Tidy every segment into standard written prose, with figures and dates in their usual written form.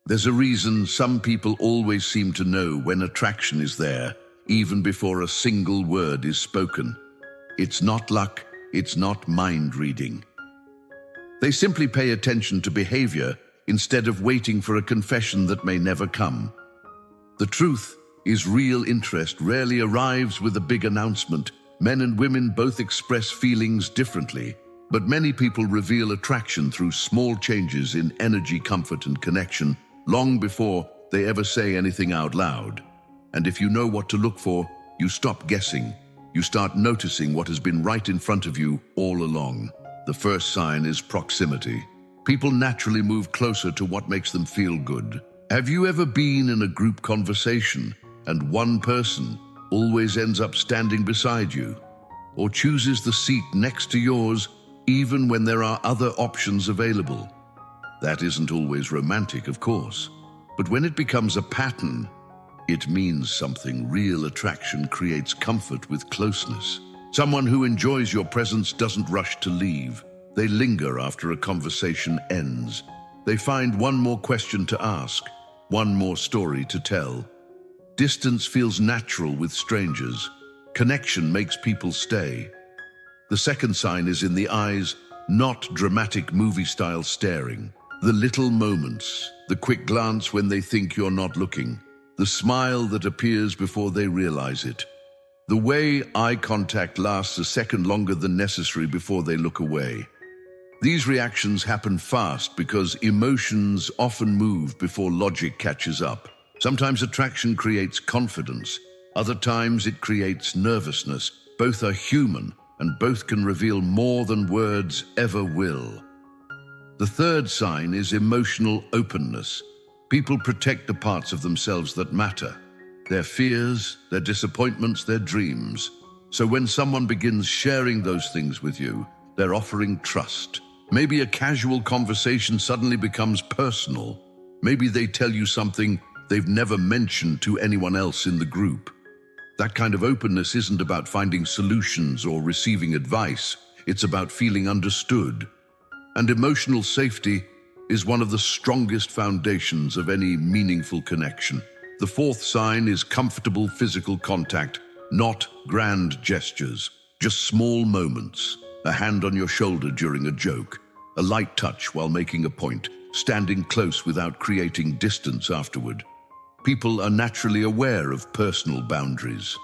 There's a reason some people always seem to know when attraction is there, even before a single word is spoken. It's not luck, it's not mind reading. They simply pay attention to behavior instead of waiting for a confession that may never come. The truth is, real interest rarely arrives with a big announcement. Men and women both express feelings differently, but many people reveal attraction through small changes in energy, comfort, and connection, long before they ever say anything out loud. And if you know what to look for, you stop guessing. You start noticing what has been right in front of you all along. The first sign is proximity. People naturally move closer to what makes them feel good. Have you ever been in a group conversation and one person always ends up standing beside you, or chooses the seat next to yours even when there are other options available? That isn't always romantic, of course, but when it becomes a pattern, it means something. Real attraction creates comfort with closeness. Someone who enjoys your presence doesn't rush to leave. They linger after a conversation ends. They find one more question to ask, one more story to tell. Distance feels natural with strangers. Connection makes people stay. The second sign is in the eyes, not dramatic movie-style staring. The little moments, the quick glance when they think you're not looking, the smile that appears before they realize it. The way eye contact lasts a second longer than necessary before they look away. These reactions happen fast because emotions often move before logic catches up. Sometimes attraction creates confidence, other times it creates nervousness. Both are human, and both can reveal more than words ever will. The third sign is emotional openness. People protect the parts of themselves that matter, their fears, their disappointments, their dreams. So when someone begins sharing those things with you, they're offering trust. Maybe a casual conversation suddenly becomes personal. Maybe they tell you something they've never mentioned to anyone else in the group. That kind of openness isn't about finding solutions or receiving advice. It's about feeling understood. And emotional safety is one of the strongest foundations of any meaningful connection. The fourth sign is comfortable physical contact, not grand gestures, just small moments. A hand on your shoulder during a joke, a light touch while making a point, standing close without creating distance afterward. People are naturally aware of personal boundaries.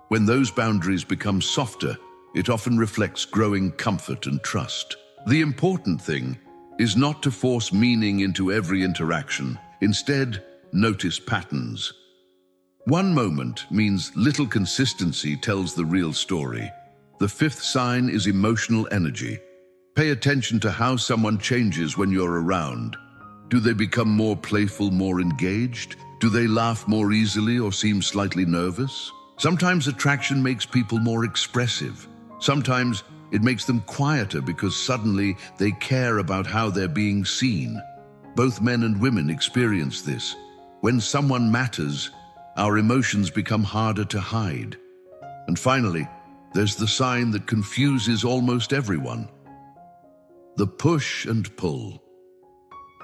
When those boundaries become softer, it often reflects growing comfort and trust. The important thing is not to force meaning into every interaction. Instead, notice patterns. One moment means little consistency tells the real story. The fifth sign is emotional energy. Pay attention to how someone changes when you're around. Do they become more playful, more engaged? Do they laugh more easily or seem slightly nervous? Sometimes attraction makes people more expressive. Sometimes it makes them quieter because suddenly they care about how they're being seen. Both men and women experience this. When someone matters, our emotions become harder to hide. And finally, there's the sign that confuses almost everyone. The push and pull.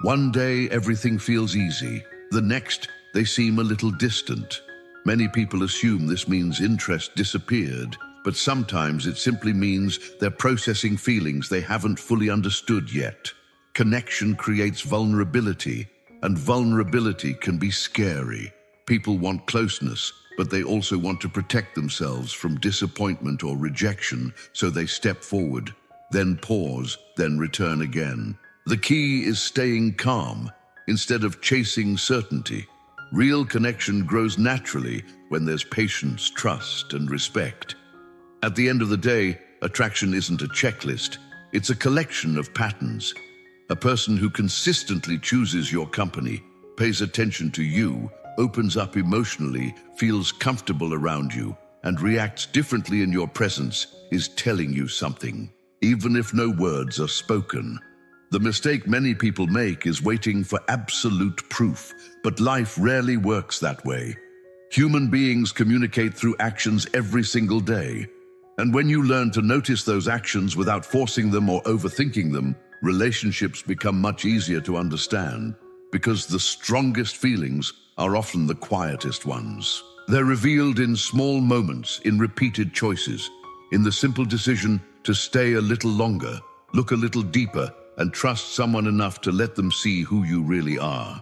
One day everything feels easy. The next, they seem a little distant. Many people assume this means interest disappeared, but sometimes it simply means they're processing feelings they haven't fully understood yet. Connection creates vulnerability, and vulnerability can be scary. People want closeness, but they also want to protect themselves from disappointment or rejection, so they step forward, then pause, then return again. The key is staying calm instead of chasing certainty. Real connection grows naturally when there's patience, trust, and respect. At the end of the day, attraction isn't a checklist. It's a collection of patterns. A person who consistently chooses your company, pays attention to you, opens up emotionally, feels comfortable around you, and reacts differently in your presence is telling you something, even if no words are spoken. The mistake many people make is waiting for absolute proof, but life rarely works that way. Human beings communicate through actions every single day. And when you learn to notice those actions without forcing them or overthinking them, relationships become much easier to understand. because the strongest feelings are often the quietest ones. They're revealed in small moments, in repeated choices, in the simple decision to stay a little longer, look a little deeper, and trust someone enough to let them see who you really are.